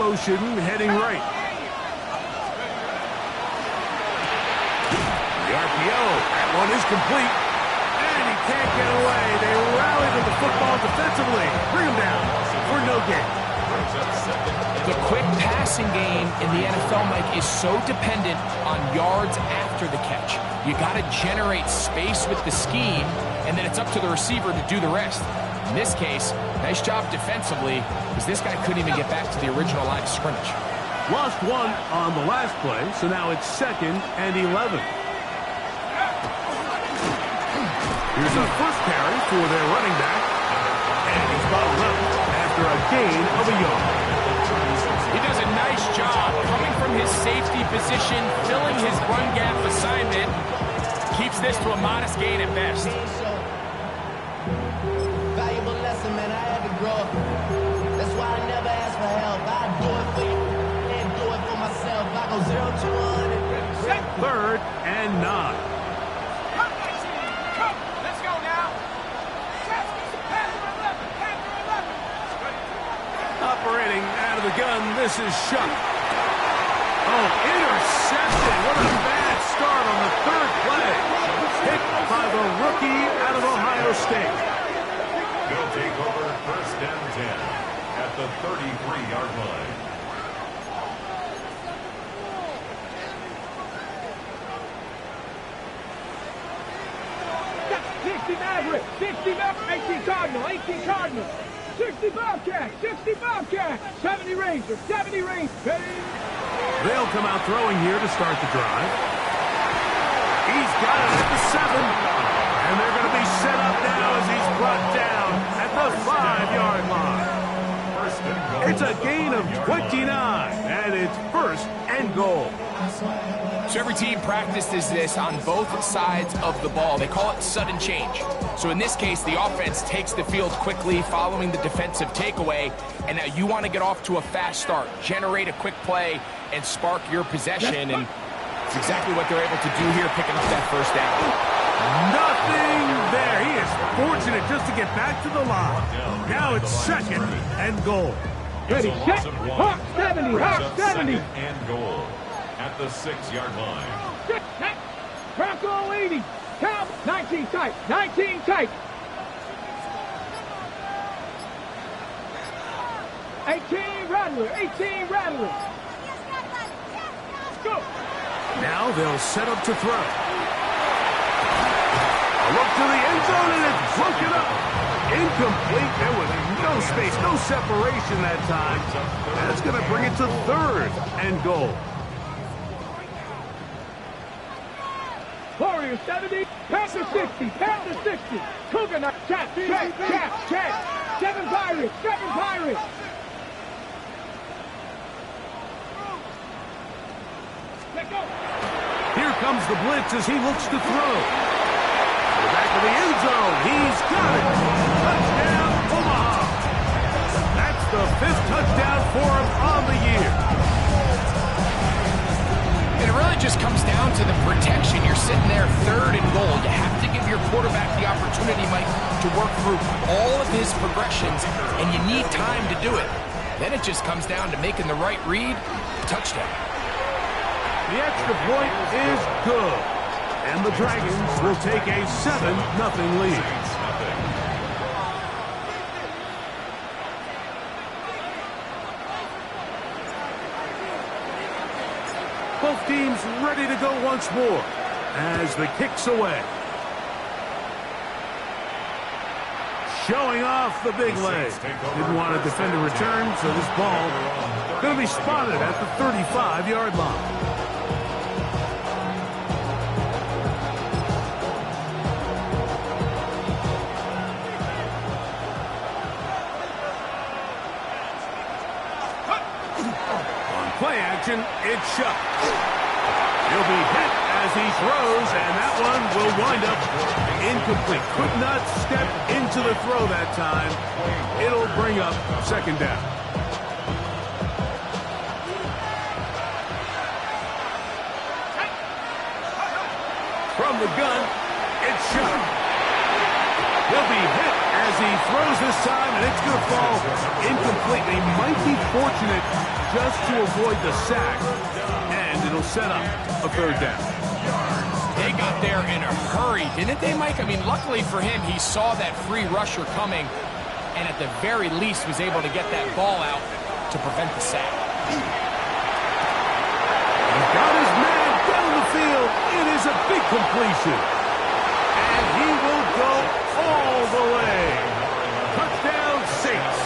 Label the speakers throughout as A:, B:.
A: motion, heading right. The RPO. That one is complete. And he can't get away. They rally to the football defensively. Bring him down for no gain.
B: The quick passing game in the NFL, Mike, is so dependent on yards after the catch. You got to generate space with the scheme, and then it's up to the receiver to do the rest. In this case, nice job defensively, because this guy couldn't even get back to the original line of scrimmage.
A: Lost one on the last play, so now it's 2nd and 11. Here's a first carry for their running back, and he's bottled up after a gain of a yard.
B: He does a nice job coming from his safety position, filling his run gap assignment. Keeps this to a modest gain at best.
C: Valuable lesson, man. I had to grow. That's why I never ask for help. I do it for you and do it for myself. I go 0 to 100.
A: 3rd and 9.
D: Let's go now.
A: Operating out of the gun, this is Shuck. Oh, intercepted. What a bad start on the 3rd play. Picked by the rookie out of Ohio State.
E: He'll take over 1st and 10 at the 33-yard line.
D: Maverick, 60 Maverick, 18 Cardinal, 18 Cardinal, 60 Bobcat, 60 Bobcat, 70 Ranger, 70 Ranger.
A: They'll come out throwing here to start the drive. He's got it at the 7. And they're going to be set up now as he's brought down at the 5-yard line. It's a gain of 29, and it's 1st and goal.
B: So every team practices this on both sides of the ball. They call it sudden change. So in this case, the offense takes the field quickly following the defensive takeaway, and now you want to get off to a fast start, generate a quick play, and spark your possession, and it's exactly what they're able to do here, picking up that 1st down.
A: Nothing there. He is fortunate just to get back to the line. Now it's 2nd and goal.
D: Ready, set, Hawk 70, Hawk 70.
E: 2nd and goal at the 6-yard line.
D: Bronco 80, count, 19 tight, 19 tight. 18 Rattler, 18 Rattler. Go.
A: Now they'll set up to throw. A look to the end zone, and it's broken up. Incomplete. There was no space, no separation that time. That's going to bring it to 3rd and goal.
D: Warrior 70, Panther 60, Panther 60. Cougar Knight, chat, 7 Pirates, 7 Pirates. Let go.
A: Here comes the blitz as he looks to throw. To the back of the end zone. He's got it. Touchdown, Omaha. That's the 5th touchdown for him on the year.
B: And it really just comes down to the protection. You're sitting there 3rd and goal. You have to give your quarterback the opportunity, Mike, to work through all of his progressions, and you need time to do it. Then it just comes down to making the right read, touchdown.
A: The extra point is good. And the Dragons will take a 7-0 lead. Both teams ready to go once more as the kick's away. Showing off the big leg. Didn't want to defend a return, so this ball going to be spotted at the 35-yard line. Play action, it's Shuck. He'll be hit as he throws, and that one will wind up incomplete. Could not step into the throw that time. It'll bring up 2nd down. From the gun, it's Shuck. He'll be hit as he throws this time, and it's going to fall incomplete. They might be fortunate just to avoid the sack, and it'll set up a third down.
B: They got there in a hurry, didn't they, Mike? I mean, luckily for him, he saw that free rusher coming, and at the very least was able to get that ball out to prevent the sack.
A: He's got his man down the field. It is a big completion. And he will go all the way. Touchdown, Saints.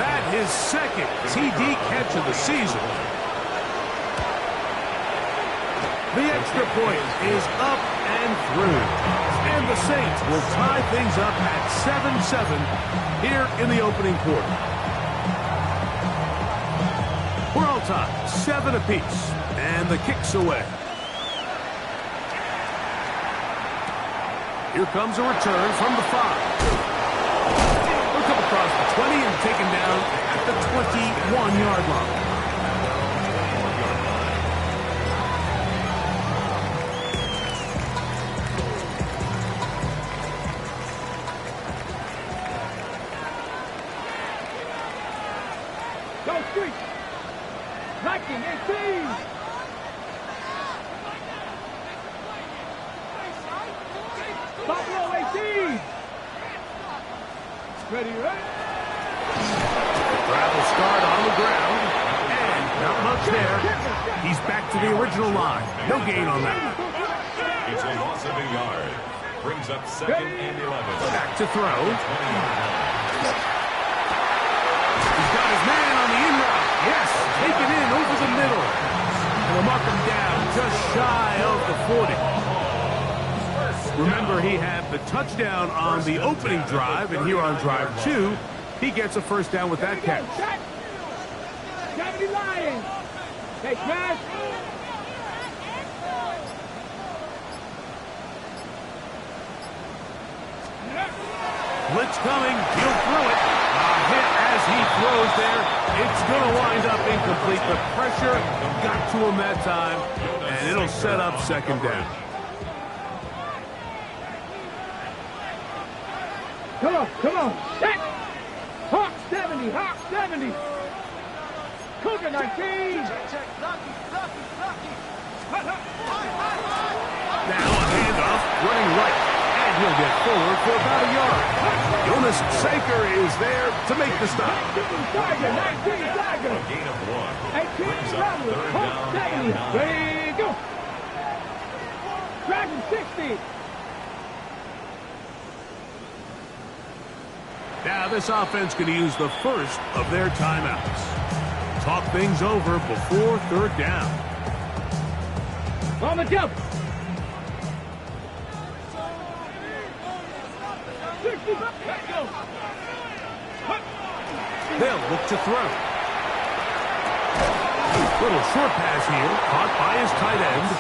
A: That his second TD catch of the season. The extra point is up and through. And the Saints will tie things up at 7-7 here in the opening quarter. We're all tied, 7 apiece, and the kick's away. Here comes a return from the 5. He'll come across the 20 and taken down at the 21-yard line.
D: Go street. 1918. Buffalo 18. Ready, ready.
A: Travel start on the ground, and not much there. He's back to the original line. No gain on that.
E: It's a loss of a yard. Brings up 2nd and 11.
A: Back to throw. He's got his man on the in route. Yes, taken in over the middle. And they'll mark him down just shy of the 40. Remember, he had the touchdown on the opening drive, and here on drive 2, he gets a first down with that catch.
D: 70 Lions. Hey, smash.
A: Blitz coming. He'll throw it. A hit as he throws there. It's going to wind up incomplete. The pressure got to him that time, and it'll set up second down.
D: Come on, come on. Set. Hawk 70, Hawk 70. Cougar 19.
A: Now a handoff, running right, and he'll get forward for about a yard. Jonas Saker is there to make the stop.
D: 19 Tiger, 19 Tiger.
E: A gain of 1.
D: 18 Traveler, Hawk 70. Ready, go. Dragon 60.
A: Now this offense going to use the first of their timeouts. Talk things over before third down.
D: On the jump. 60, let's go.
A: They'll look to throw. Little short pass here, caught by his tight end.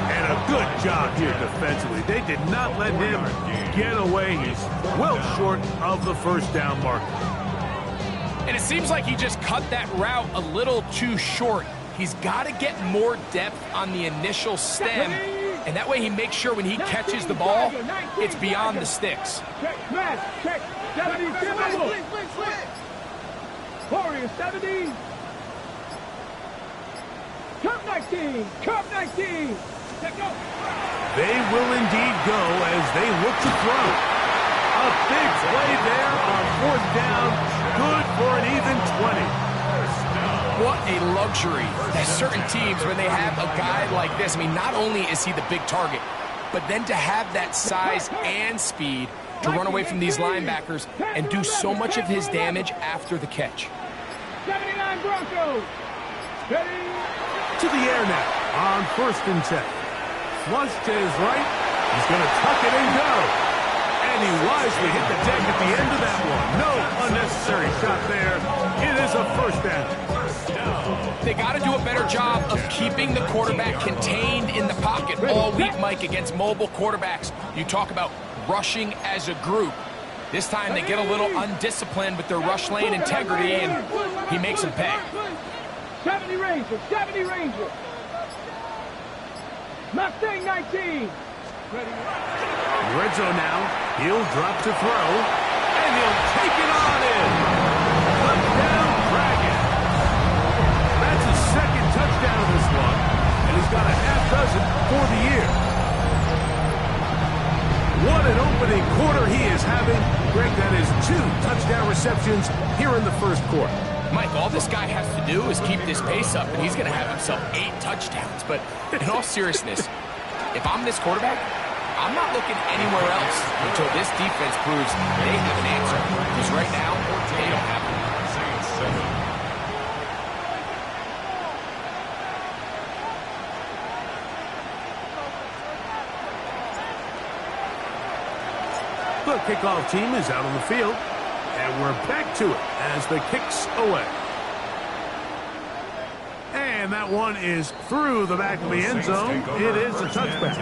A: And a good job here defensively. They did not let him get away. He's well short of the first down marker.
B: And it seems like he just cut that route a little too short. He's got to get more depth on the initial stem, and that way he makes sure when he catches the ball, it's beyond the sticks.
D: Check, smash, check. 70, Warrior 70. Cup 19, Cup 19. Let's go.
A: They will indeed go as they look to throw. A big play there on fourth down. Good for an even 20.
B: What a luxury that certain teams, when they have a guy like this, I mean, not only is he the big target, but then to have that size and speed to run away from these linebackers and do so much of his damage after the catch.
D: 79 Broncos. Ready.
A: To the air now on 1st and 10. Flush to his right. He's going to tuck it and go. And he wisely hit the deck at the end of that one. No unnecessary shot there. It is a first down.
B: They got to do a better job of keeping the quarterback contained in the pocket all week, Mike, against mobile quarterbacks. You talk about rushing as a group. This time they get a little undisciplined with their rush lane integrity, and he makes them pay.
D: 70 Ranger, 70 Ranger. Mustang 19.
A: Red zone now. He'll drop to throw. And he'll take it on in. Touchdown, Dragon. for the year. What an opening quarter he is having. Greg, that is 2 touchdown receptions here in the first quarter.
B: Mike, all this guy has to do is keep this pace up, and he's going to have himself 8 touchdowns. But in all seriousness, if I'm this quarterback, I'm not looking anywhere else until this defense proves they have an answer. Because right now, they don't have one.
A: The kickoff team is out on the field, and we're back to it as the kick's away. And that one is through the back of the end zone. It is a touchback.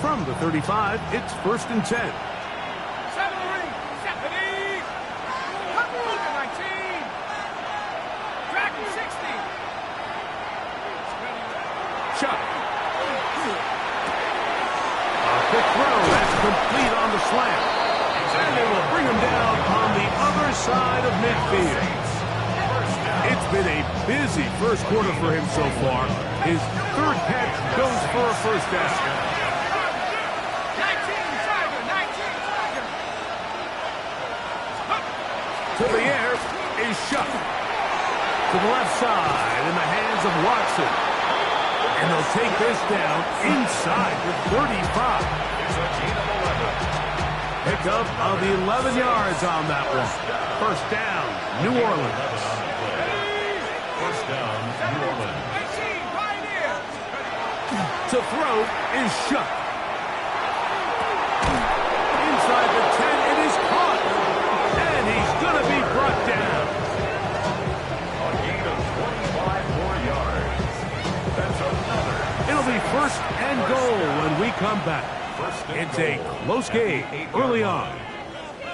A: From the 35, it's 1st and 10. Complete on the slant. And they will bring him down on the other side of midfield. It's been a busy first quarter for him so far. His 3rd catch goes for a first down. 19 to the air is shot. To the left side in the hands of Watson. And they'll take this down inside the 35. Pickup of 11 yards on that one. First down, New Orleans.
E: First down, New Orleans.
A: To throw is shut. Inside the 10, it is caught. And he's going to be brought down.
E: A gain of 25 more yards. That's another.
A: It'll be 1st and goal when we come back. It's a close game early on.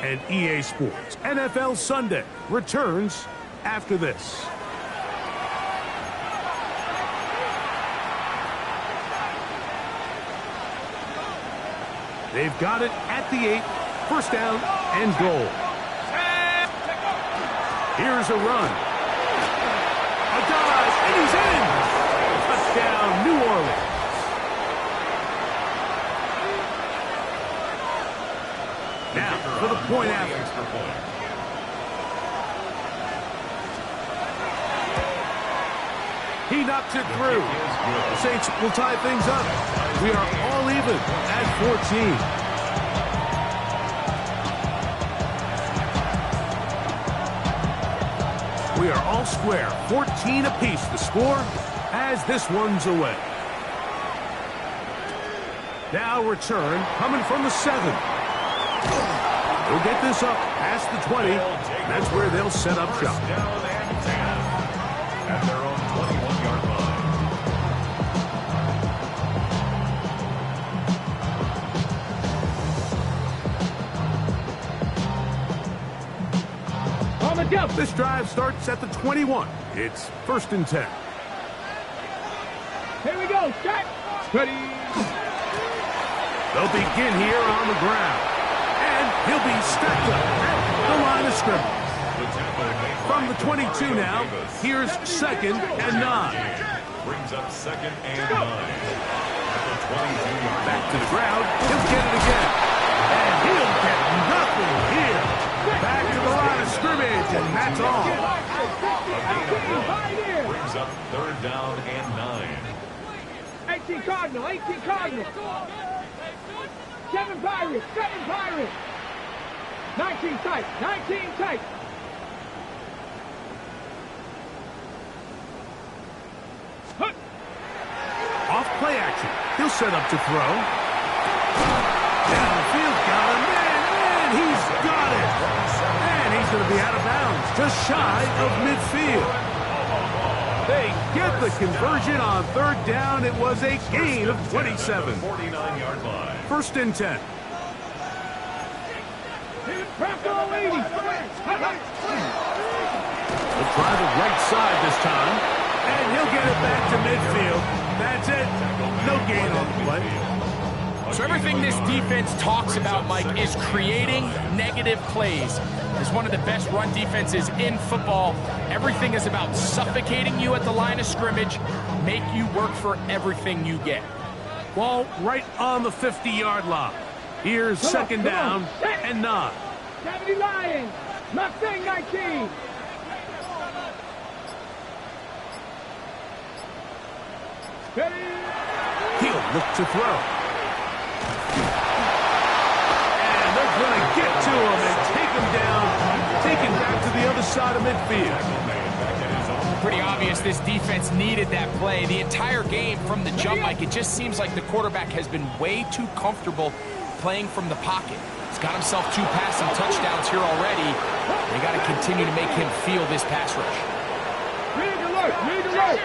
A: And EA Sports NFL Sunday returns after this. They've got it at the 8. First down and goal. Here's a run. A dive, and he's in. Touchdown, New Orleans. Now, for the point after. He knocks it through. The Saints will tie things up. We are all even at 14. We are all square. 14 apiece the score as this one's away. Now return coming from the 7. They'll get this up past the 20. That's where they'll set up shop.
E: At their own 21-yard line.
D: On the jump.
A: This drive starts at the 21. It's 1st and 10.
D: Here we go. Set. Ready.
A: They'll begin here on the ground. And he'll be stacked up at the line of scrimmage. From the 22 now, here's 2nd and 9.
E: Brings up 2nd and 9. At the 22-yard
A: Back to the ground. He'll get it again. And he'll get nothing here. Back to the line of scrimmage, and that's all.
E: Brings up 3rd down and 9.
D: 18 Cardinal. 18 Cardinal. 7 Pirates. 7 Pirates. 19 tight. 19 tight.
A: Off play action. He'll set up to throw. Down the field, got him, and he's got it. And he's going to be out of bounds, just shy of midfield. They get the conversion on 3rd down. It was a gain of 27.
E: 49-yard line.
A: 1st and 10. He'll try the right side this time, and he'll get it back to midfield. That's it. No gain on the play.
B: So everything this defense talks about, Mike, is creating negative plays. As one of the best run defenses in football, everything is about suffocating you at the line of scrimmage, make you work for everything you get.
A: Ball right on the 50-yard line. Here's second down and 9.
D: 70 Lions. Mustang 19. Ready?
A: He'll look to throw. And they're going to get to him and take him down, take him back to the other side of midfield.
B: Pretty obvious this defense needed that play. The entire game from the jump, Mike, it just seems like the quarterback has been way too comfortable playing from the pocket. He's got himself 2 passing touchdowns here already. They got to continue to make him feel this pass rush.
D: Read alert. Read alert.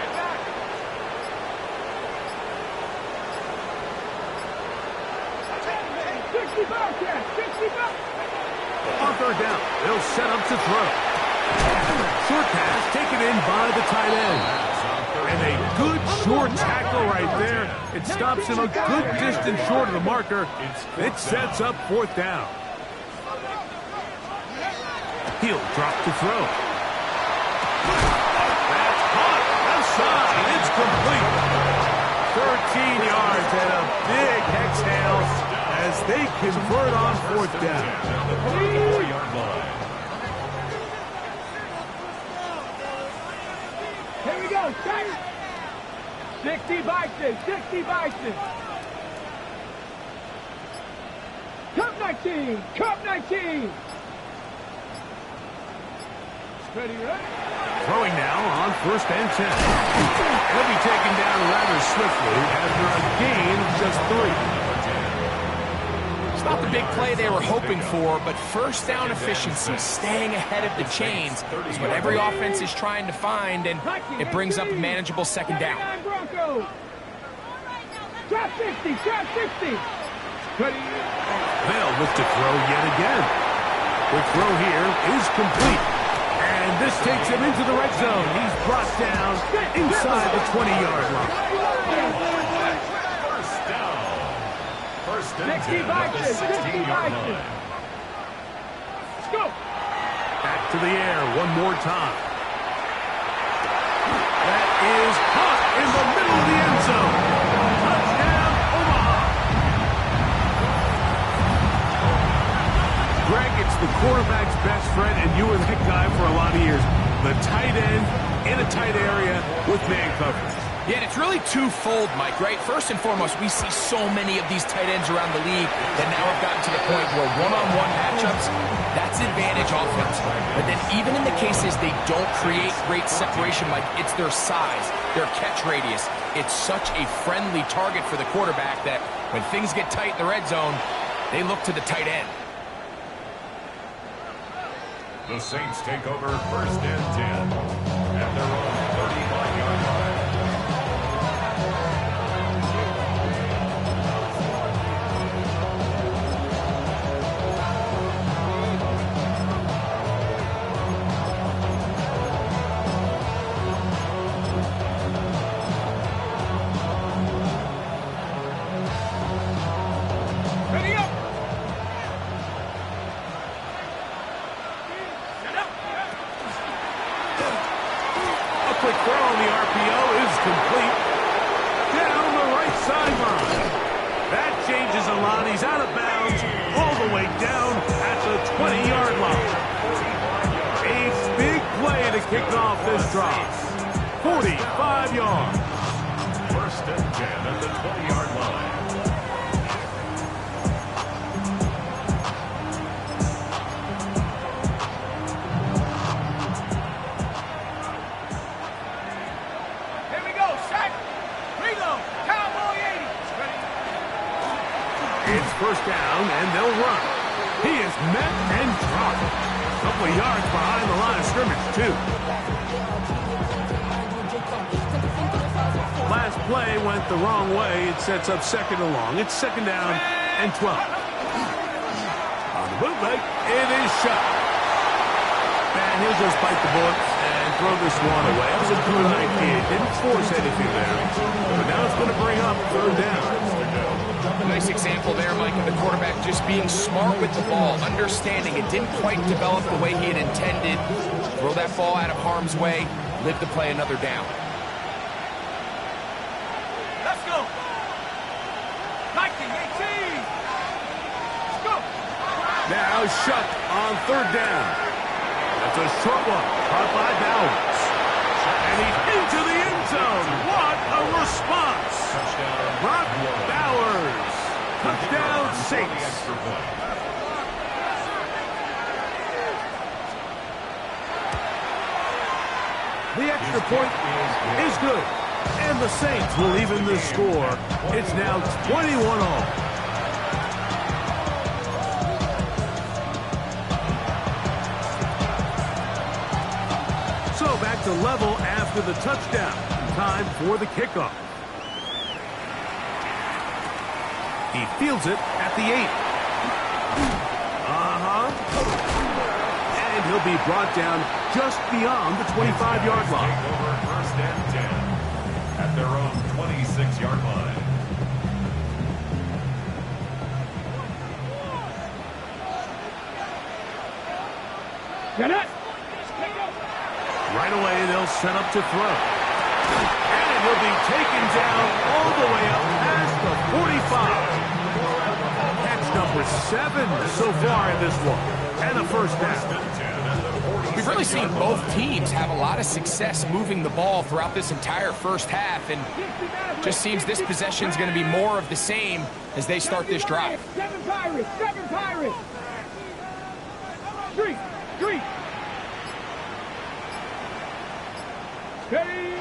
A: On third down, they'll set up to throw. Short pass taken in by the tight end. And a good short tackle right there. It stops him a good distance short of the marker. It sets up 4th down. He'll drop to throw. That's hot. Outside. It's complete. 13 yards and a big exhale as they convert on 4th down.
E: 4-yard line.
D: Here we go, tight. 60 Bison, 60 Bison. Cup 19, Cup 19. Ready, right?
A: Throwing now on 1st and 10. He'll be taken down rather swiftly after a gain of just 3.
B: It's not the big play they were hoping for, but first down efficiency, staying ahead of the chains, is what every offense is trying to find, and it brings up a manageable second down.
D: Broncos. Trap 60, trap 60. Ready?
A: They'll look to throw yet again. The throw here is complete. And this takes him into the red zone. He's brought down inside the 20-yard line.
E: First down. First and
D: 60
E: 10 at the
D: Bison, 60
E: 16-yard
D: Bison.
E: line.
D: Let's go.
A: Back to the air one more time. That is caught in the middle of the end zone. Touchdown, Omaha. Greg, it's the quarterback's best friend, and you were that guy for a lot of years. The tight end in a tight area with man coverage.
B: Yeah, and it's really twofold, Mike, right? First and foremost, we see so many of these tight ends around the league that now have gotten to the point where one-on-one matchups, that's advantage offense. But then even in the cases they don't create great separation, Mike, it's their size, their catch radius. It's such a friendly target for the quarterback that when things get tight in the red zone, they look to the tight end.
E: The Saints take over 1st and 10 at their own 35-yard line.
D: Ready up.
A: A quick throw on the RPO is complete. Down the right sideline. That changes a lot. He's out of bounds all the way down at the 20-yard line. A big play to kick off this drive. 45 yards.
E: 1st and 10 at the 20-yard line.
D: Here we go, set. Reload. Cowboy 80. Ready?
A: It's 1st down, and they'll run. He is met and dropped. A couple of yards behind the line of scrimmage, too. Last play went the wrong way. It sets up 2nd and long. It's 2nd down and 12. On the bootleg, it is shot. And he'll just bite the bullet and throw this one away. It was a good idea. Didn't force anything there. But now it's going to bring up 3rd
B: example there, Mike, of the quarterback just being smart with the ball, understanding it didn't quite develop the way he had intended. Throw that ball out of harm's way, live to play another down.
D: Let's go. 19, 18. Let's go.
A: Now Shuck on third down. That's a short one, caught by Bowers. And he's into the end zone. What a response. Brock Bowers. Touchdown, Saints. The extra point is good. And the Saints will even the score. It's now 21-all. So back to level after the touchdown. Time for the kickoff. He fields it at the 8. And he'll be brought down just beyond the 25-yard line.
E: Over first and 10 at their own 26-yard line.
D: Get it.
A: Right away, they'll set up to throw. And he'll be taken down all the way up past the 45. Catch number 7 so far in this one. And a first down.
B: We've really seen both teams have a lot of success moving the ball throughout this entire first half, and just seems this possession is going to be more of the same as they start this drive.
D: 7 Pirates, 7 Pirates. 3, 3. Steady.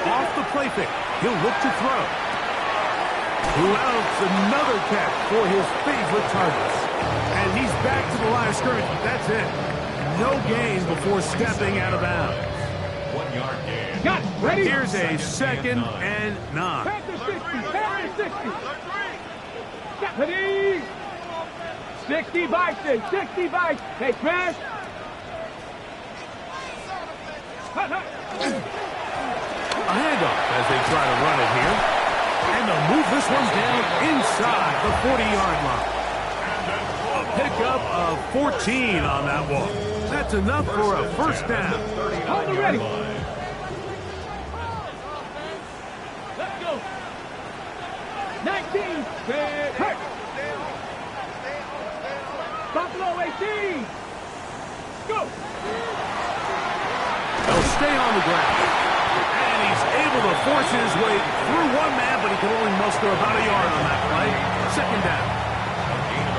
A: Off the play fake, he'll look to throw. Louds another catch for his favorite targets. And he's back to the line of scrimmage. That's it. No gain before stepping out of bounds.
E: 1 yard gain.
D: Got it. Ready?
A: Here's a 2nd and 9.
D: Panther 60, Panther 60. Ready? 60 by 6, 60 by 6. Hey, smash.
A: A handoff as they try to run it here. And they'll move this one down inside the 40-yard line. A pickup of 14 on that one. That's enough for a first down.
D: Hold it ready. Let's go. 19. Hurt. Buffalo 18. Go.
A: They'll stay on the ground. And he's able to force his way through one man, but he can only muster about a yard on that play. Second down.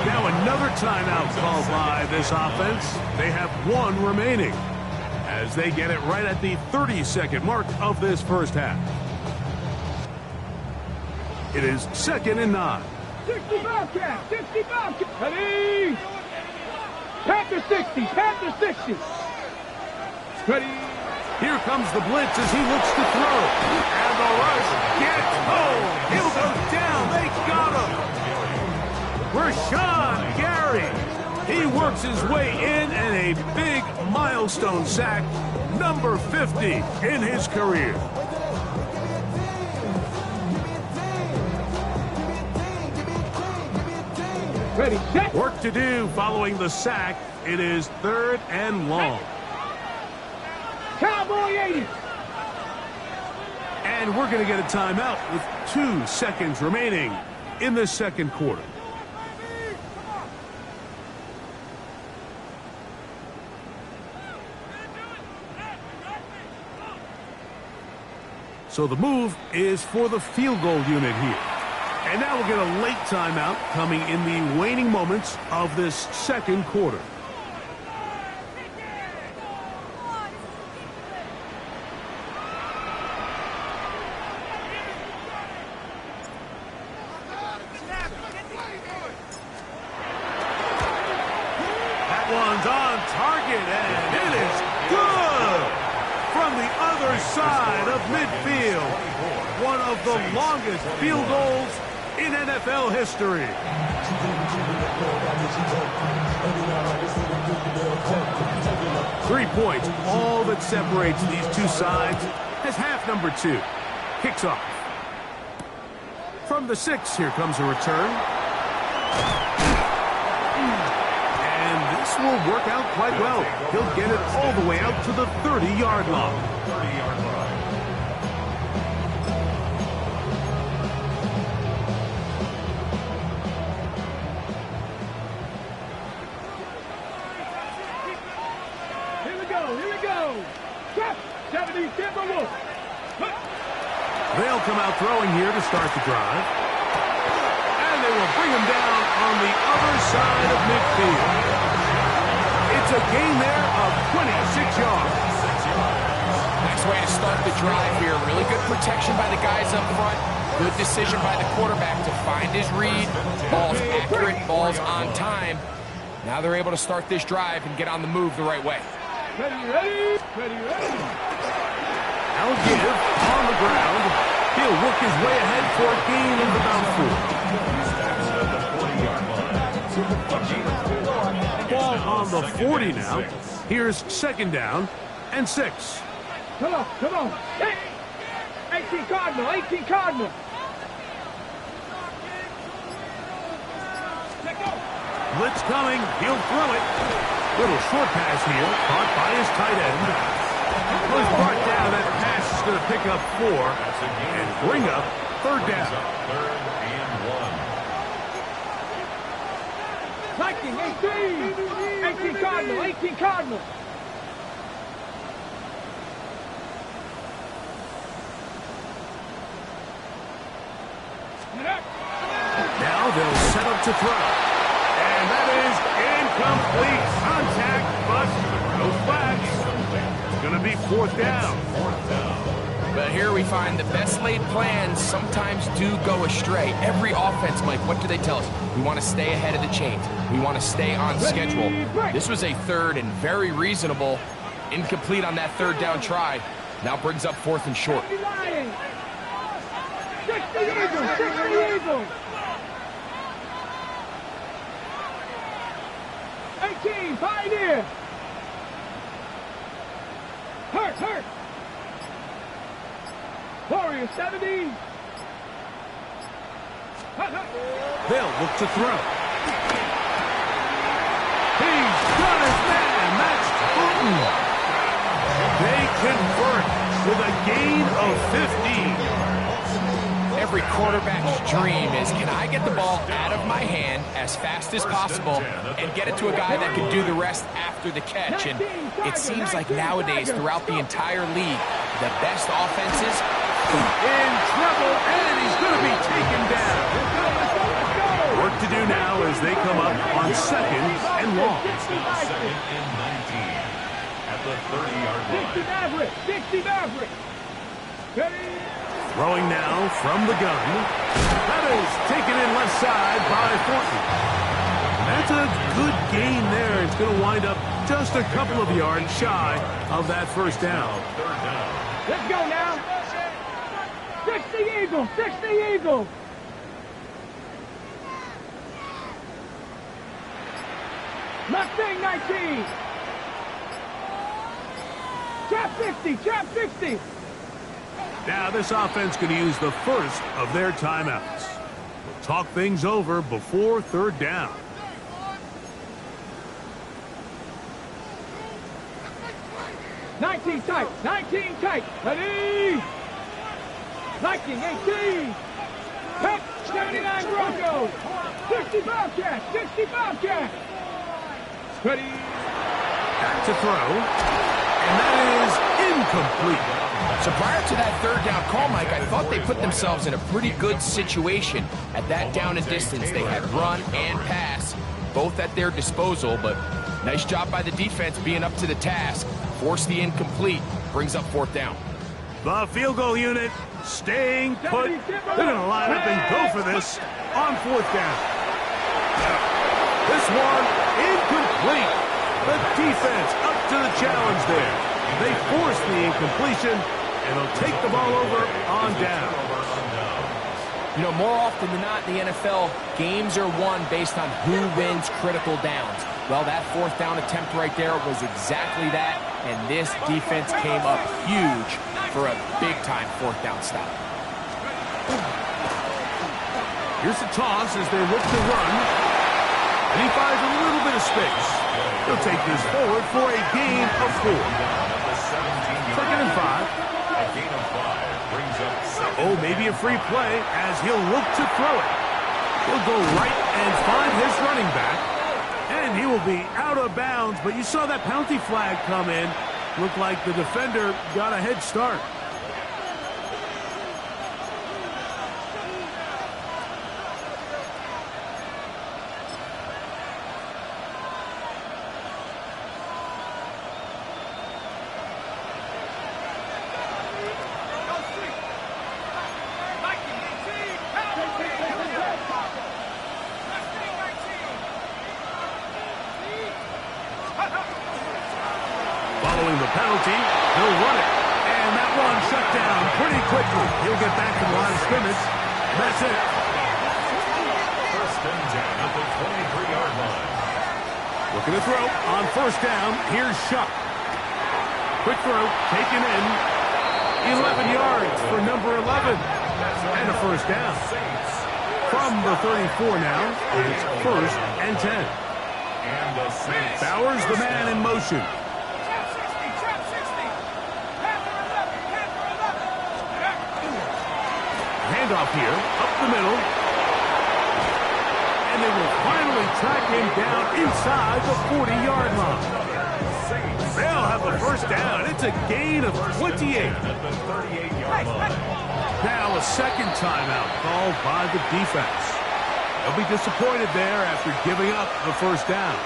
A: Now another timeout called by this offense. They have 1 remaining as they get it right at the 30-second mark of this first half. It is 2nd and 9.
D: 60 Bobcat, 60 Bobcat. Ready? Panther 60, Panther 60. Ready?
A: Here comes the blitz as he looks to throw. And the rush gets home. He'll go down. They got him. Rashawn Gary. He works his way in and a big milestone sack, number 50 in his career.
D: Ready, set.
A: Work to do following the sack. It is 3rd and long.
D: Cowboy 80.
A: And we're going to get a timeout with 2 seconds remaining in the second quarter. So the move is for the field goal unit here. And now we'll get a late timeout coming in the waning moments of this second quarter. That one's on target, and it is good from the other side of midfield. One of the longest field goals in NFL history. 3 points, all that separates these two sides as half number 2 kicks off. From the 6, here comes a return. And this will work out quite well. He'll get it all the way out to the 30-yard line.
E: 30-yard line.
D: Here we go. Stop. 70, Timberwolf.
A: They'll come out throwing here to start the drive. And they will bring him down on the other side of midfield. It's a gain there of 26 yards.
B: Nice way to start the drive here. Really good protection by the guys up front. Good decision by the quarterback to find his read. Ball's accurate, ball's on time. Now they're able to start this drive and get on the move the right way.
D: Ready.
A: Now give on the ground. He'll work his way ahead for a gain of about 4. Ball on the 40 now. Here's second down and 6.
D: Come on. 18 Cardinal.
A: Blitz coming. He'll throw it. Little short pass here. Caught by his tight end. Was brought down. That pass is going to pick up 4 and bring up third down.
E: Third and 1.
D: Viking, 18 Cardinal.
A: Now they'll set up to throw. And that is incomplete. Contact, but no flags. It's going to be fourth down.
B: But here we find the best laid plans sometimes do go astray. Every offense, Mike, what do they tell us? We want to stay ahead of the chains. We want to stay on schedule. This was a third and very reasonable. Incomplete on that third down try. Now brings up fourth and short.
D: 60 Eagles. 18, Pioneer. Hurt. Warrior, 70.
A: They'll look to throw. He's got his man. That's Fulton. They convert with a gain of 15.
B: Every quarterback's dream is, can I get the ball out of my hand as fast as possible and get it to a guy that can do the rest after the catch? And it seems like nowadays, throughout the entire league, the best offenses
A: In trouble, and he's going to be taken down. Work to do now as they come up on second and long.
E: Second and 19 at the 30-yard line.
D: 60 Maverick. Ready.
A: Throwing now from the gun. That is taken in left side by Thornton. That's a good gain there. It's going to wind up just a couple of yards shy of that first down.
E: Third down.
D: Let's go now. 60 Eagles. Mustang 19. Trap 50.
A: Now this offense going to use the first of their timeouts. We'll talk things over before third down.
D: Nineteen tight. Ready. Viking 18. Pep 79 Broncos. 60 Bobcats. Ready.
A: Back to throw. And that is incomplete.
B: So prior to that third down call, Mike, I thought they put themselves in a pretty good situation. At that down and distance, they had run and pass, both at their disposal, but nice job by the defense being up to the task. Force the incomplete, brings up fourth down.
A: The field goal unit staying put. They're going to line up and go for this on fourth down. This one incomplete. The defense up to the challenge there. They force the incompletion, and they'll take the ball over on down.
B: You know, more often than not in the NFL, games are won based on who wins critical downs. Well, that fourth down attempt right there was exactly that, and this defense came up huge for a big-time fourth down stop.
A: Here's the toss as they look to run. And he finds a little bit of space. He'll take this forward for a gain of 4. Second and 5.
E: A gain of 5 brings up second.
A: Oh, maybe a free play as he'll look to throw it. He'll go right and find his running back. And he will be out of bounds. But you saw that penalty flag come in. Looked like the defender got a head start. Following the penalty, he'll run it. And that one shut down pretty quickly. He'll get back to the line of scrimmage. That's it.
E: First and 10 at the 23-yard line.
A: Looking to throw on first down. Here's Shuck. Quick throw, taken in. 11 yards for number 11. And a first down. From the 34 now, it's first and 10.
E: And the Saints.
A: Bowers, the man in motion. Handoff here, up the middle. And they will finally track him down inside the 40-yard line. They'll have the first down. It's a gain of 28.
E: At the 38-yard line.
A: Now a second timeout called by the defense. They'll be disappointed there after giving up the first down.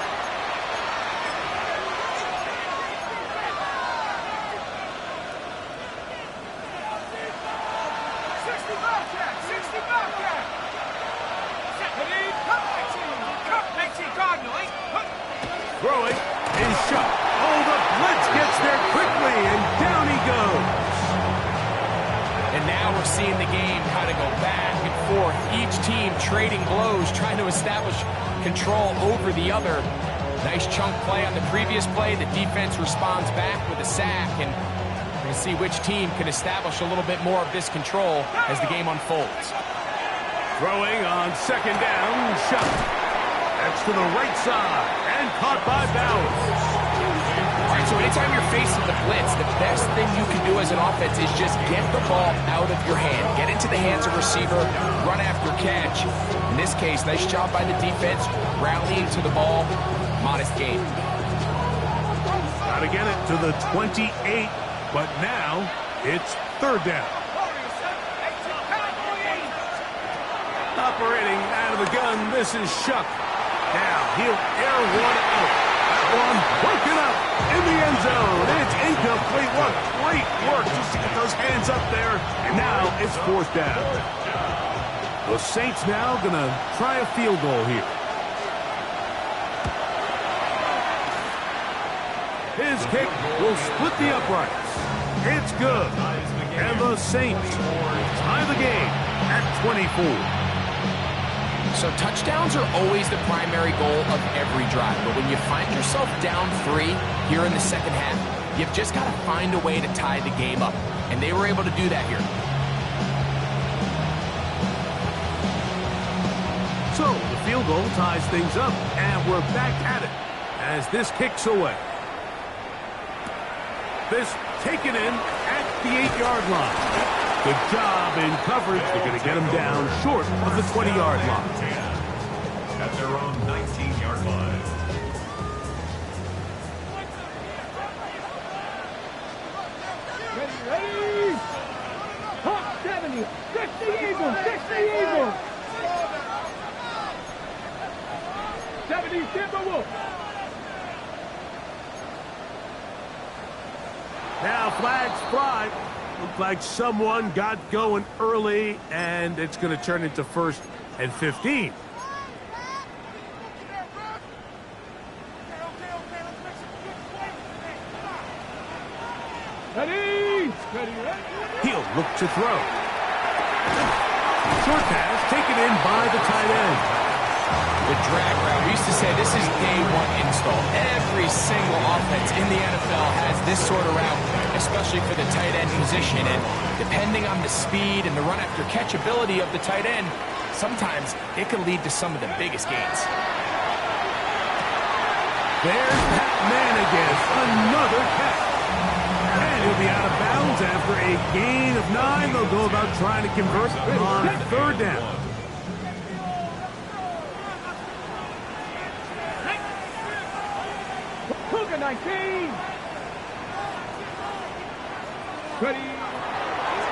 A: Throwing is shot. Oh, the blitz gets there quickly, and down he goes.
B: And now we're seeing the game kind of go back and forth. Each team trading blows, trying to establish control over the other. Nice chunk play on the previous play. The defense responds back with a sack, and we're going to see which team can establish a little bit more of this control as the game unfolds.
A: Throwing on second down, shot. That's to the right side, and caught by Bowers.
B: All right, so anytime you're facing the blitz, the best thing you can do as an offense is just get the ball out of your hand. Get into the hands of receiver, run after catch. In this case, nice job by the defense, rallying to the ball. Modest gain.
A: Got to get it to the 28, but now it's third down. Operating out of the gun, this is Shuck. Now he'll air one out. That one broken up in the end zone. It's incomplete. What great work just to get those hands up there. And now it's fourth down. The Saints now going to try a field goal here. His kick will split the uprights. It's good. And the Saints tie the game at 24.
B: So touchdowns are always the primary goal of every drive. But when you find yourself down 3 here in the second half, you've just got to find a way to tie the game up. And they were able to do that here.
A: So the field goal ties things up, and we're back at it as this kicks away. This taken in at the 8-yard line. Good job in coverage. They're going to get him down short of the 20-yard line.
E: At their own 19-yard line.
D: Ready? Hawk 70. 60 Eagles. 60 Eagles. 70 Timberwolves.
A: Now flags fly. Looked like someone got going early, and it's going to turn into first and 15.
D: Ready?
A: He'll look to throw. Short pass taken in by the tight end.
B: The drag route. We used to say this is day one install. Every single offense in the NFL has this sort of route, especially for the tight end position. And depending on the speed and the run after catch ability of the tight end, sometimes it can lead to some of the biggest gains.
A: There's that man again. Another catch. And he'll be out of bounds after a gain of 9. They'll go about trying to convert on 3rd down.
D: Cougar 19. Ready.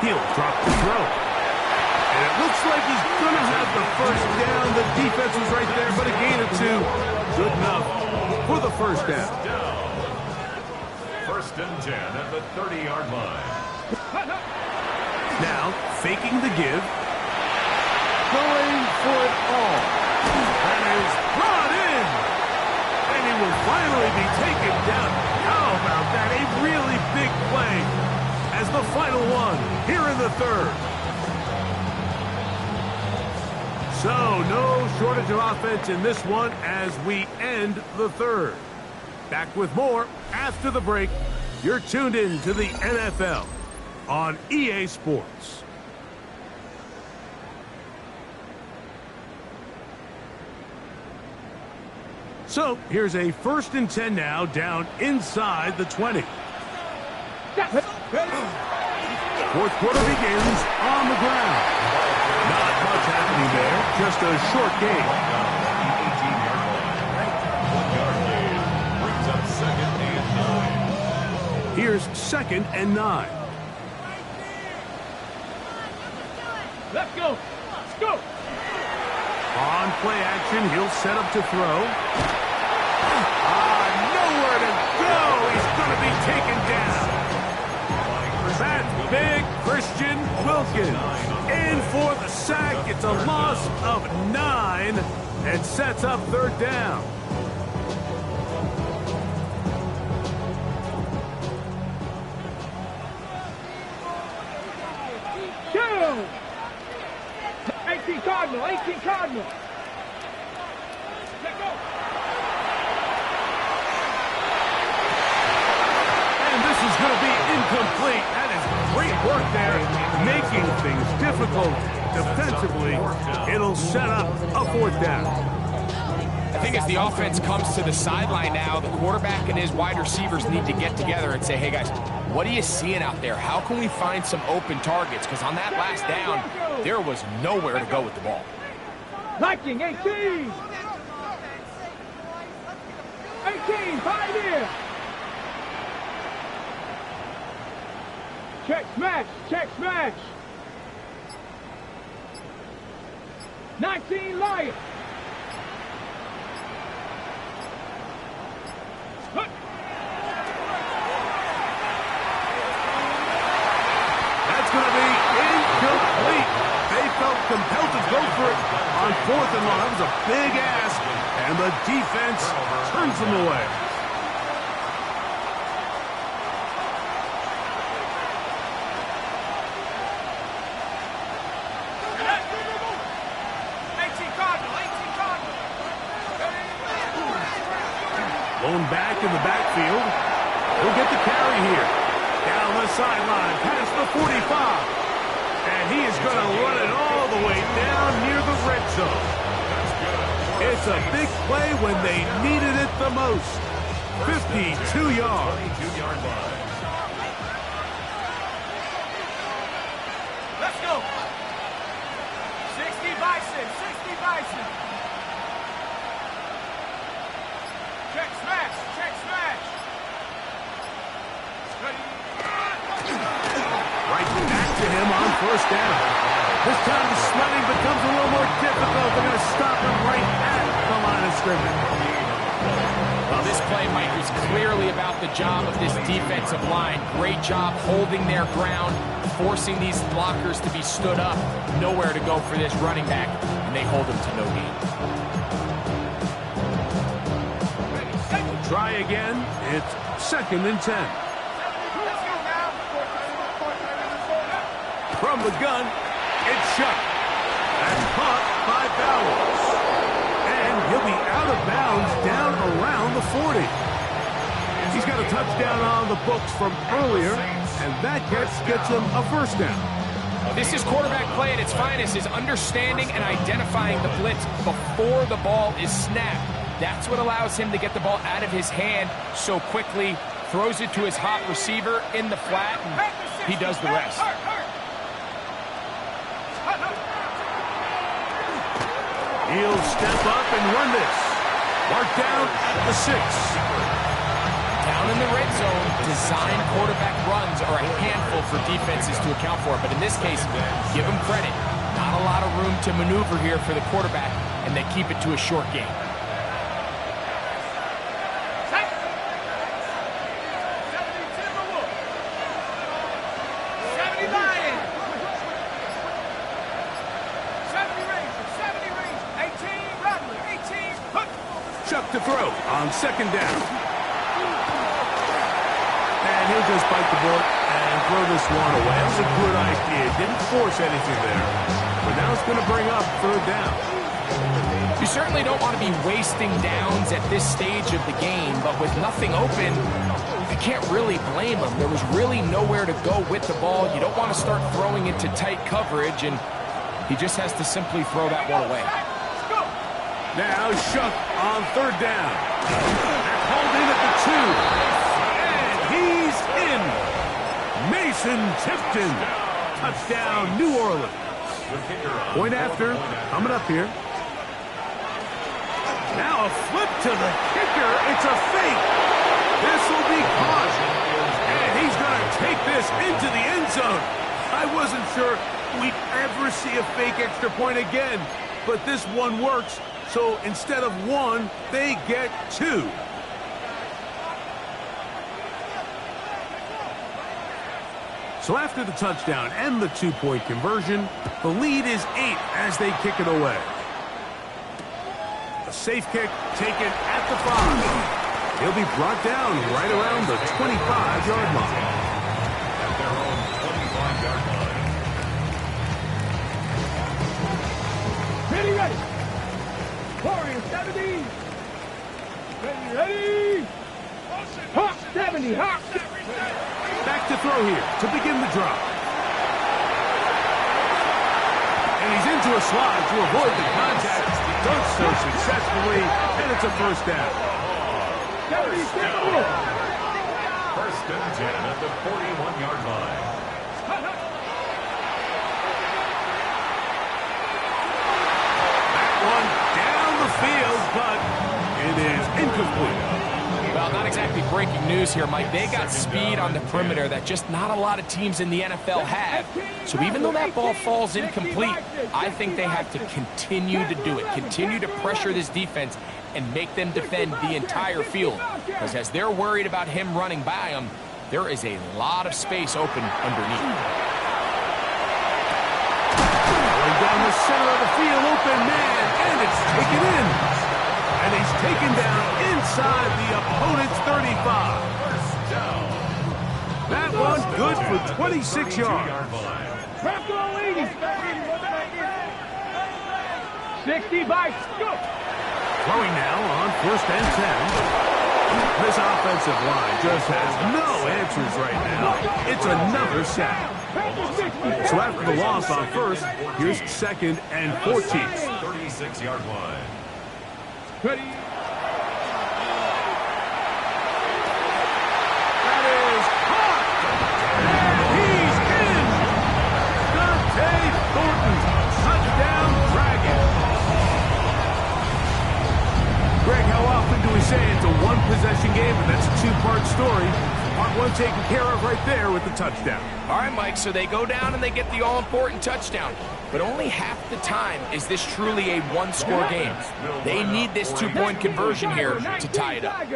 A: He'll drop the throw. And it looks like he's going to have the first down. The defense was right there, but a gain of 2. Good enough for the first down.
E: 1st and 10 at the 30-yard line.
A: Now, faking the give. Going for it all. And is brought in. And he will finally be taken down. How about that? A really big play as the final one here in the 3rd. So, no shortage of offense in this one as we end the 3rd. Back with more after the break. You're tuned in to the NFL on EA Sports. So, here's a 1st and 10 now, down inside the 20. 4th quarter begins on the ground. Not much happening there, just a short game.
E: 18-yard line. 1-yard gain brings up 2nd and 9.
A: Here's 2nd and 9.
D: Let's go. Let's go.
A: On play action, he'll set up to throw. Nowhere to go. He's going to be taken down. That big Christian Wilkins in for the sack. It's a loss of 9 and sets up 3rd down.
D: Two. 18 Cardinal. 18 Cardinal. Let go.
A: And this is going to be incomplete. That is great work there, making things difficult defensively. It'll set up a 4th down.
B: I think as the offense comes to the sideline now, the quarterback and his wide receivers need to get together and say, hey, guys, what are you seeing out there? How can we find some open targets? Because on that last down, there was nowhere to go with the ball.
D: Liking 18. 18, 5 in. Check smash, check smash. 19 Lion.
A: That's going to be incomplete. They felt compelled to go for it on 4th and long. That was a big ask, and the defense turns them away. Blown back in the backfield. He'll get the carry here. Down the sideline, past the 45. And he is going to run it all the way down near the red zone. It's a big play when they needed it the most. 52 yards.
E: 22-yard line.
D: Let's go. 60 Bison, 60 Bison. Check smash, check smash.
A: Right back to him on 1st down. This time the sliding becomes a little more difficult. They're going to stop him right at the line of scrimmage.
B: Well, this play, Mike, was clearly about the job of this defensive line. Great job holding their ground, forcing these blockers to be stood up. Nowhere to go for this running back, and they hold him to no gain.
A: Try again. It's 2nd and 10. From the gun, it's shot. And caught by Bowers. And he'll be out of bounds down around the 40. He's got a touchdown on the books from earlier, and that catch gets him a 1st down.
B: This is quarterback play at its finest, is understanding and identifying the blitz before the ball is snapped. That's what allows him to get the ball out of his hand so quickly, throws it to his hot receiver in the flat, and he does the rest.
A: He'll step up and run this. Marked down at the 6.
B: Down in the red zone, design quarterback runs are a handful for defenses to account for. But in this case, give him credit. Not a lot of room to maneuver here for the quarterback, and they keep it to a short game.
A: Chuck to throw on 2nd down. And he'll just bite the bullet and throw this one away. That was a good idea. Didn't force anything there. But now it's going to bring up 3rd down.
B: You certainly don't want to be wasting downs at this stage of the game, but with nothing open, you can't really blame him. There was really nowhere to go with the ball. You don't want to start throwing into tight coverage, and he just has to simply throw that one away.
A: Now Shuck on 3rd down. That's hauled in at the 2. And he's in. Mason Tipton. Touchdown, New Orleans. Point after, coming up here. Now a flip to the kicker. It's a fake. This will be caught. And he's going to take this into the end zone. I wasn't sure we'd ever see a fake extra point again, but this one works. So instead of 1, they get 2. So after the touchdown and the 2-point conversion, the lead is 8 as they kick it away. A safe kick taken at the 5. He'll be brought down right around the 25-yard line.
E: At their own 25-yard line.
D: Ready, ready. Warrior 70. Ready. Hawk 70. Hawk.
A: Back to throw here to begin the drop. And he's into a slide to avoid the contact. Does so successfully, and it's a 1st down.
D: 70.
E: 1st and 10 at the 41-yard line.
A: Field, but it is incomplete.
B: Well, not exactly breaking news here, Mike. They got speed on the perimeter that just not a lot of teams in the NFL have. So even though that ball falls incomplete, I think they have to continue to do it. Continue to pressure this defense and make them defend the entire field. Because as they're worried about him running by them, there is a lot of space open underneath.
A: Down the center of the field, open man, and it's taken in. And he's taken down inside the opponent's 35. That one good for 26 yards.
D: 60 by scoop.
A: Throwing now on 1st and 10. This offensive line just has no answers right now. It's another sack. So after the loss on 1st, here's 2nd and 14.
E: 36-yard line.
D: Ready.
A: That is caught. And he's in. Dante Thornton. Touchdown, Dragons. Greg, how often do we say it's a one-possession game, and that's a 2-part story? Part 1 taken care of right there with the touchdown.
B: All right, Mike, so they go down and they get the all-important touchdown. But only half the time is this truly a one-score game. They need this 2-point conversion here to tie it up.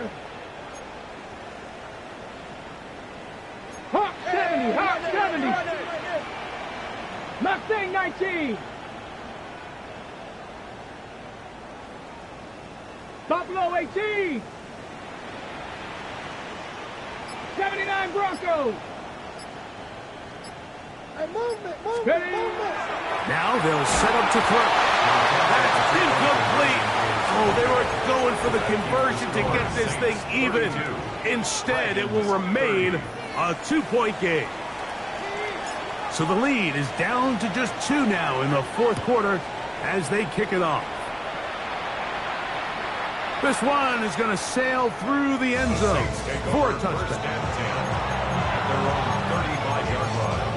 D: Hawk 70, Hawk 70. Mustang 19. Buffalo 18. 79 Broncos.
C: Hey, movement.
A: Now they'll set up to throw. That's incomplete. Oh, they were going for the conversion to get this thing even. Instead, it will remain a 2-point game. So the lead is down to just 2 now in the 4th quarter as they kick it off. This one is going to sail through the end zone for a touchdown.
E: First and 10 at their own 35-yard line.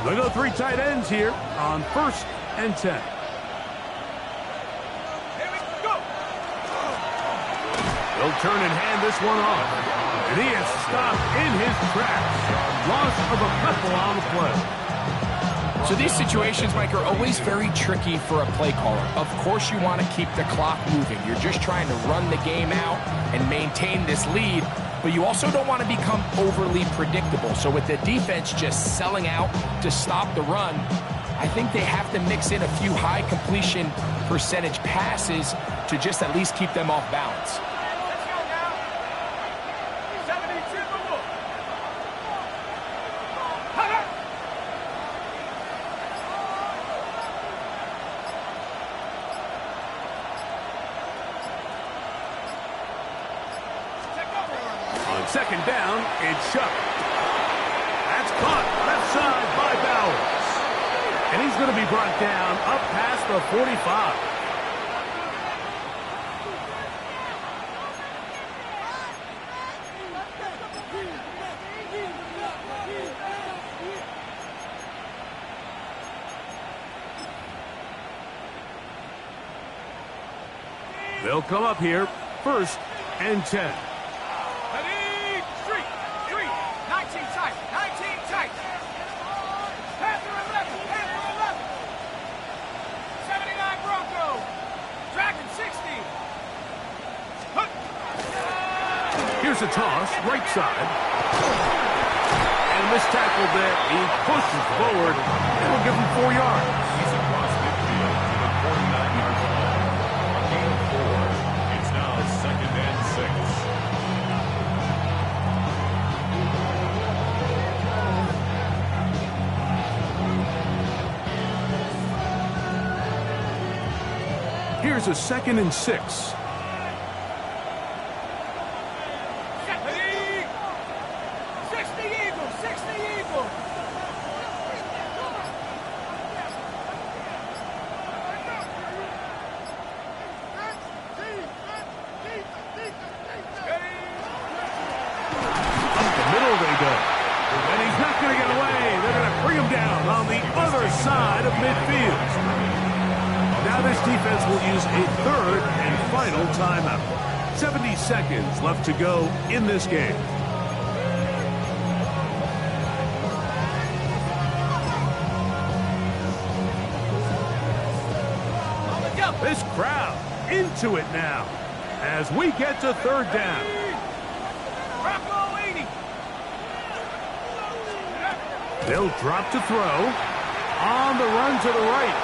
A: They go 3 tight ends here on 1st and 10.
D: Here we go.
A: He'll turn and hand this one off. And he is stopped in his tracks. Loss of a couple on the play.
B: So these situations, Mike, are always very tricky for a play caller. Of course you want to keep the clock moving. You're just trying to run the game out and maintain this lead, but you also don't want to become overly predictable. So with the defense just selling out to stop the run, I think they have to mix in a few high completion percentage passes to just at least keep them off balance.
D: Let's go now. 72 for Wolf.
A: On 2nd down, it's Chuck. That's caught left side by Bowers. And he's going to be brought down up past the 45. They'll come up here, 1st and 10.
D: Ready, street, 19 tight, 19 tight. Panther 11, Panther 11. 79 Bronco, Dragon 60.
A: Here's a toss, right side. And this tackle there, he pushes forward. It'll give him 4 yards.
E: He's across midfield to the 49-yard line. A gain of 4. It's now 2nd and 6.
A: Here's a 2nd and 6.
D: Ready, 60 Eagles, 60 Eagles.
A: Up the middle they go. And he's not going to get away. They're going to bring him down on the other side of midfield. Now this defense will use a 3rd and final timeout. 70 seconds left to go in this game. This crowd into it now as we get to 3rd down.
D: Bronco 80.
A: They'll drop to throw. On the run to the right.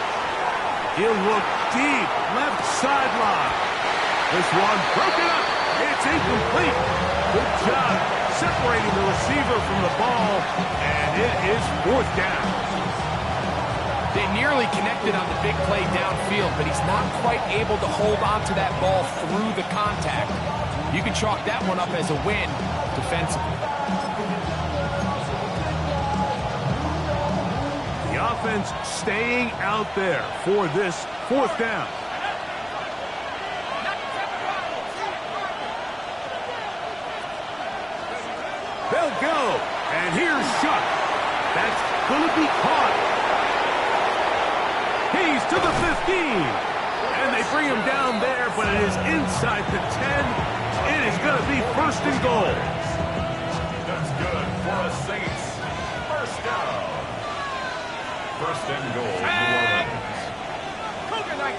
A: He'll look deep, left sideline. This one broken up. It's incomplete. Good job separating the receiver from the ball, and it is 4th down.
B: They nearly connected on the big play downfield, but he's not quite able to hold on to that ball through the contact. You can chalk that one up as a win defensively.
A: The offense staying out there for this 4th down. They'll go, and here's Shuck. That's going to be caught. He's to the 15. And they bring him down there, but it is inside the 10. It is going to be 1st and goal.
E: That's good for a Saints. 1st down. 1st and goal, New Orleans.
D: Cougar 19.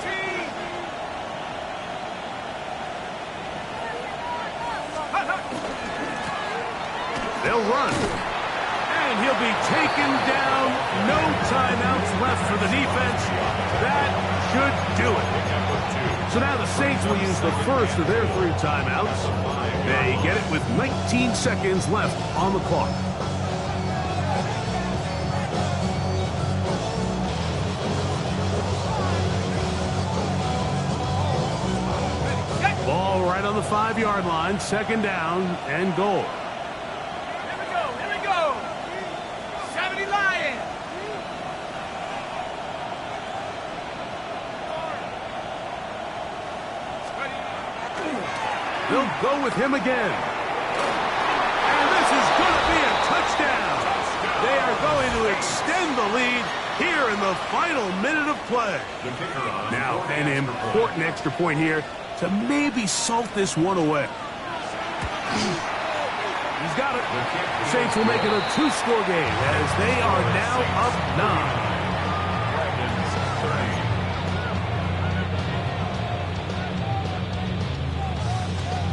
A: They'll run. And he'll be taken down. No timeouts left for the defense. That should do it. So now the Saints will use the first of their 3 timeouts. They get it with 19 seconds left on the clock. Ball right on the 5-yard line. 2nd down and goal.
D: Here we go, here we go. 70 Lions.
A: go with him again. And this is going to be a touchdown. They are going to extend the lead here in the final minute of play. Now, an important extra point here to maybe salt this one away. He's got it. The Saints will make it a 2-score game as they are now up 9.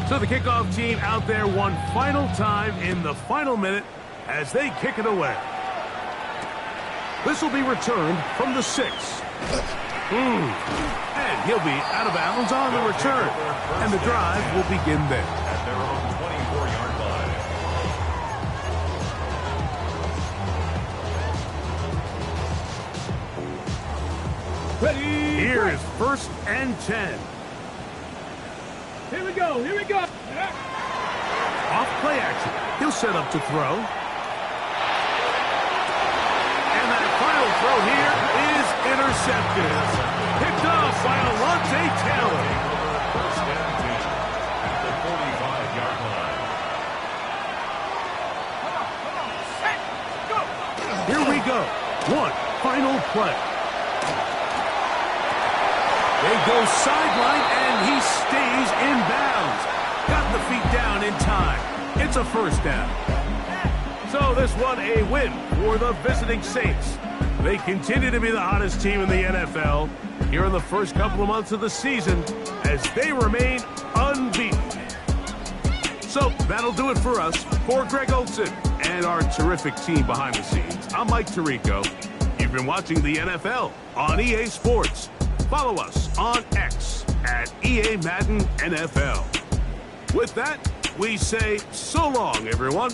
A: So the kickoff team out there one final time in the final minute as they kick it away. This will be returned from the 6. And he'll be out of bounds on the return. And the drive will begin there.
E: At their own 24-yard line.
D: Ready?
A: Here is 1st and 10.
D: Here we go. Here we go.
A: Off play action. He'll set up to throw. And that final throw here is intercepted. Picked off by Alontae Taylor.
E: First and 10 at the 45-yard line.
A: Here we go. One final play. They go sideline, and he stays in bounds. Got the feet down in time. It's a first down. So this one a win for the visiting Saints. They continue to be the hottest team in the NFL here in the first couple of months of the season as they remain unbeaten. So that'll do it for us. For Greg Olson and our terrific team behind the scenes, I'm Mike Tirico. You've been watching the NFL on EA Sports. Follow us on X at EA Madden NFL. With that, we say so long, everyone.